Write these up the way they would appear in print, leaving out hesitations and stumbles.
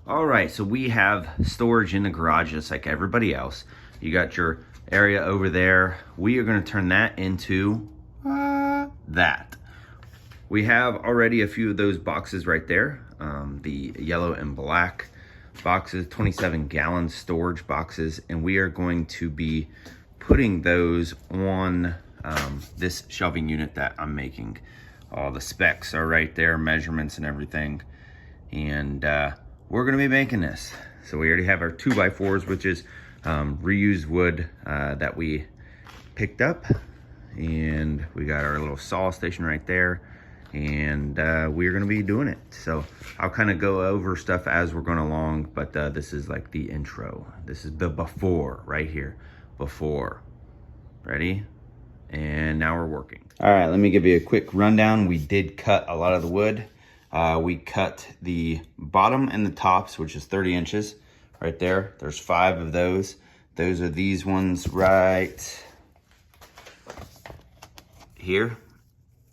All right, so we have storage in the garage just like everybody else. You got your area over there. We are gonna turn that into that. We have already a few of those boxes right there. The yellow and black boxes, 27-gallon storage boxes, and we are going to be putting those on this shelving unit that I'm making. All the specs are right there, measurements and everything. And we're gonna be making this. So we already have our 2x4s, which is reused wood that we picked up. And we got our little saw station right there. And we're gonna be doing it. So I'll kind of go over stuff as we're going along, but this is like the intro. This is the before right here. Before. Ready? And now we're working. All right, let me give you a quick rundown. We did cut a lot of the wood. We cut the bottom and the tops, which is 30 inches right there. There's 5 of those. Those are these ones right here.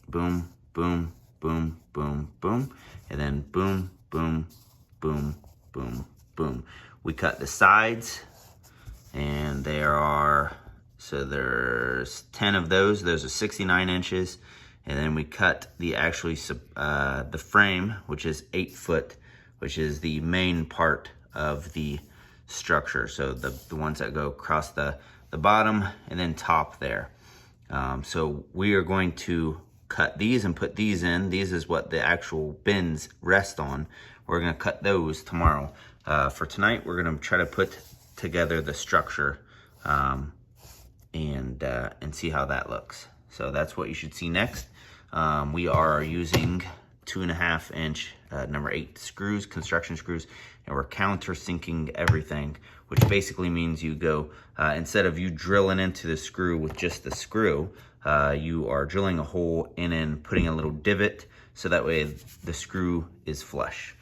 Boom, boom, boom, boom, boom. And then boom, boom, boom, boom, boom. We cut the sides, and there are, so there's 10 of those. Those are 69 inches. And then we cut the the frame, which is 8 foot, which is the main part of the structure. So the ones that go across the bottom and then top there. So we are going to cut these and put these in. These is what the actual bins rest on. We're gonna cut those tomorrow. For tonight, we're gonna try to put together the structure and see how that looks. So that's what you should see next. We are using 2.5 inch number 8 screws, construction screws, and we're countersinking everything, which basically means you go, instead of you drilling into the screw with just the screw, you are drilling a hole and then putting a little divot so that way the screw is flush.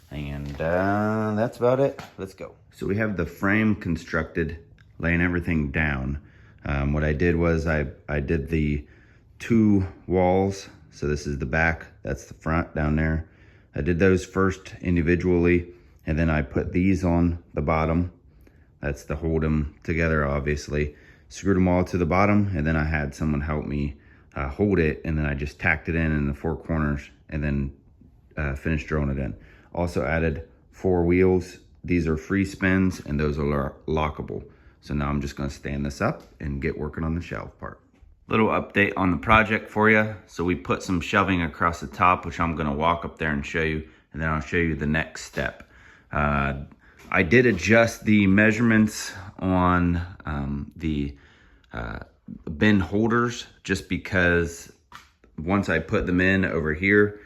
And that's about it. Let's go. So we have the frame constructed, laying everything down. What I did was I did the 2 walls. So this is the back, that's the front down there. I did those first individually, and then I put these on the bottom. That's to hold them together, obviously. Screwed them all to the bottom, and then I had someone help me hold it, and then I just tacked it in the 4 corners, and then finished drilling it in. Also added 4 wheels. These are free spins, and those are lockable. So now I'm just gonna stand this up and get working on the shelf part. Little update on the project for you. So we put some shelving across the top, which I'm gonna walk up there and show you, and then I'll show you the next step. I did adjust the measurements on the bin holders just because once I put them in over here,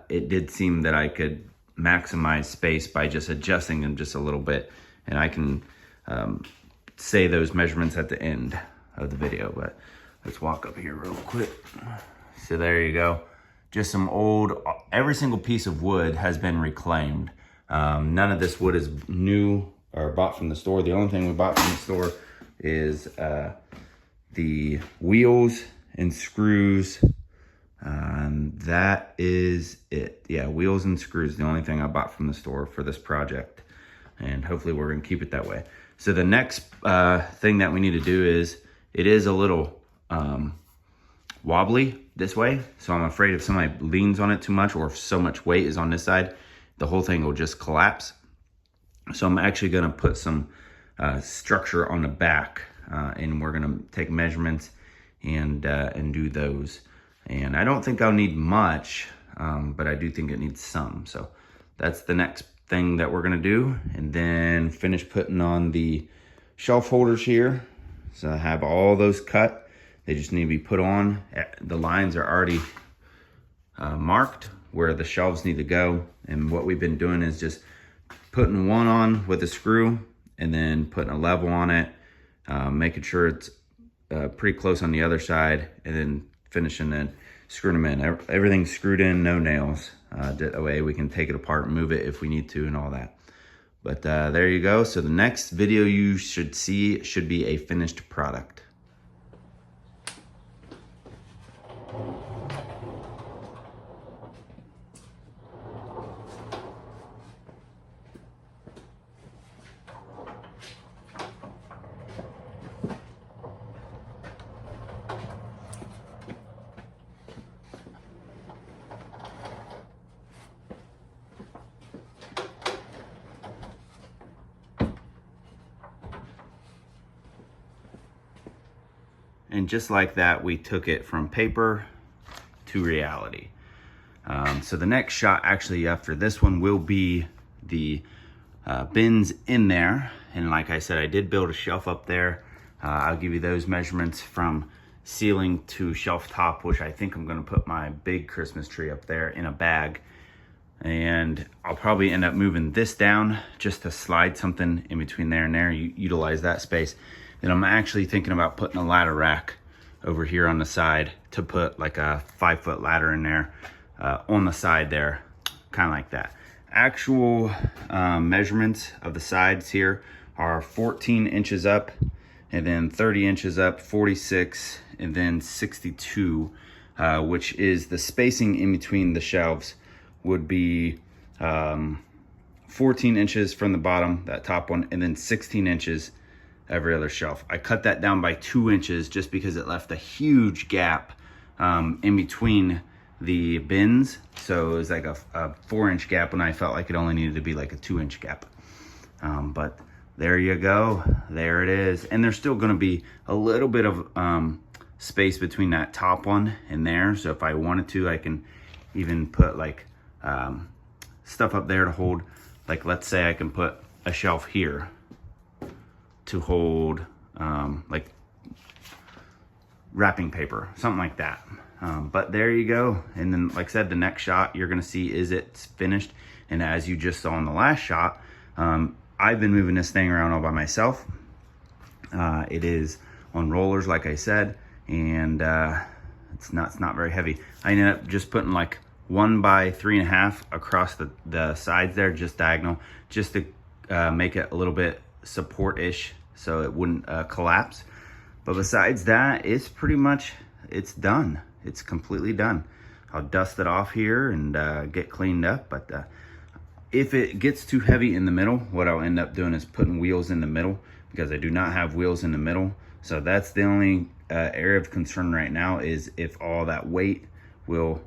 it did seem that I could maximize space by just adjusting them just a little bit. And I can say those measurements at the end of the video, but let's walk up here real quick. So there you go. Just some old, every single piece of wood has been reclaimed. None of this wood is new or bought from the store. The only thing we bought from the store is the wheels and screws. That is it. Yeah, wheels and screws, the only thing I bought from the store for this project. And hopefully we're gonna keep it that way. So the next thing that we need to do is, it is a little wobbly this way. So I'm afraid if somebody leans on it too much, or if so much weight is on this side, the whole thing will just collapse. So I'm actually gonna put some structure on the back, and we're gonna take measurements and do those. And I don't think I'll need much, but I do think it needs some. So that's the next thing that we're gonna do, and then finish putting on the shelf holders here. So I have all those cut. They just need to be put on. The lines are already marked where the shelves need to go. And what we've been doing is just putting one on with a screw and then putting a level on it, making sure it's pretty close on the other side, and then finishing and screwing them in. Everything's screwed in, no nails. That way we can take it apart and move it if we need to and all that. But there you go. So the next video you should see should be a finished product. And just like that, we took it from paper to reality. So the next shot actually after this one will be the bins in there. And like I said, I did build a shelf up there. I'll give you those measurements from ceiling to shelf top, which I think I'm gonna put my big Christmas tree up there in a bag. And I'll probably end up moving this down just to slide something in between there and there, utilize that space. And I'm actually thinking about putting a ladder rack over here on the side to put like a 5-foot ladder in there on the side there, kind of like that. Actual measurements of the sides here are 14 inches up, and then 30 inches up, 46, and then 62, which is the spacing in between the shelves would be 14 inches from the bottom, that top one, and then 16 inches every other shelf. I cut that down by 2 inches just because it left a huge gap in between the bins. So it was like a 4-inch gap when I felt like it only needed to be like a 2-inch gap. But there you go, there it is. And there's still gonna be a little bit of space between that top one and there. So if I wanted to, I can even put like stuff up there to hold, like let's say I can put a shelf here to hold like wrapping paper, something like that. But there you go. And then like I said, the next shot you're gonna see is it's finished. And as you just saw in the last shot, I've been moving this thing around all by myself. It is on rollers, like I said, and it's not very heavy. I ended up just putting like 1 by 3.5 across the sides there, just diagonal, just to make it a little bit support-ish so it wouldn't collapse. But besides that, it's pretty much, it's done. It's completely done. I'll dust it off here and get cleaned up. But if it gets too heavy in the middle, what I'll end up doing is putting wheels in the middle, because I do not have wheels in the middle. So that's the only area of concern right now, is if all that weight will,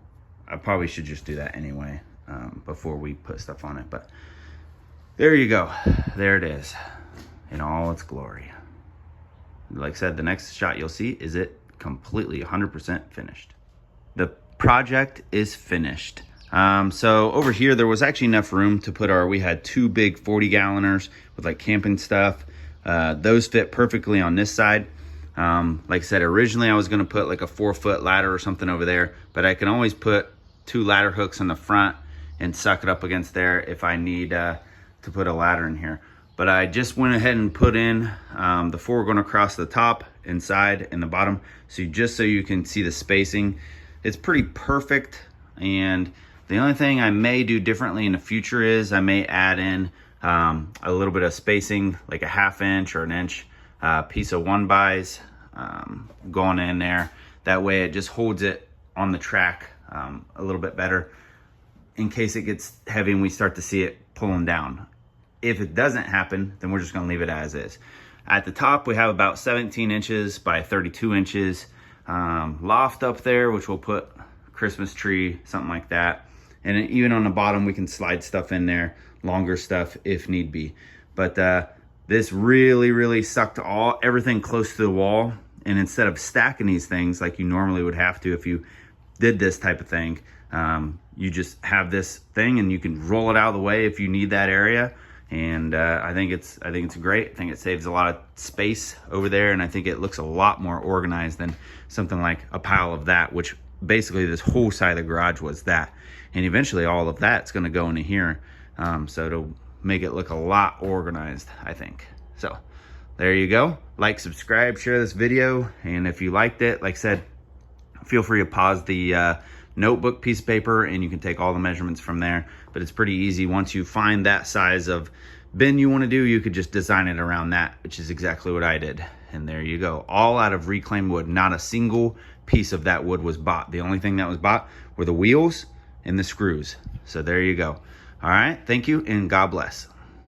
I probably should just do that anyway before we put stuff on it. But there you go. There it is in all its glory. Like I said, the next shot you'll see is it completely 100% finished. The project is finished. So over here, there was actually enough room to put we had 2 big 40-galloners with like camping stuff. Those fit perfectly on this side. Like I said, originally I was gonna put like a 4-foot ladder or something over there, but I can always put 2 ladder hooks in the front and suck it up against there if I need to put a ladder in here. But I just went ahead and put in the 4 going across the top, inside, and the bottom, so you can see the spacing. It's pretty perfect. And the only thing I may do differently in the future is I may add in a little bit of spacing, like a 1/2 inch or 1 inch piece of 1-bys going in there. That way it just holds it on the track a little bit better in case it gets heavy and we start to see it pulling down. If it doesn't happen, then we're just gonna leave it as is. At the top, we have about 17 inches by 32 inches loft up there, which we'll put Christmas tree, something like that. And even on the bottom, we can slide stuff in there, longer stuff if need be. But this really sucked everything close to the wall. And instead of stacking these things like you normally would have to if you did this type of thing, you just have this thing and you can roll it out of the way if you need that area. And I think it's great. I think it saves a lot of space over there, and I think it looks a lot more organized than something like a pile of that, which basically this whole side of the garage was that. And eventually all of that's going to go into here, so it'll make it look a lot organized, I think. So there you go. Like, subscribe, share this video, and if you liked it, like I said, feel free to pause the notebook piece of paper and you can take all the measurements from there. But it's pretty easy. Once you find that size of bin you want to do, you could just design it around that, which is exactly what I did. And there you go, all out of reclaimed wood. Not a single piece of that wood was bought. The only thing that was bought were the wheels and the screws. So there you go. All right, thank you and God bless.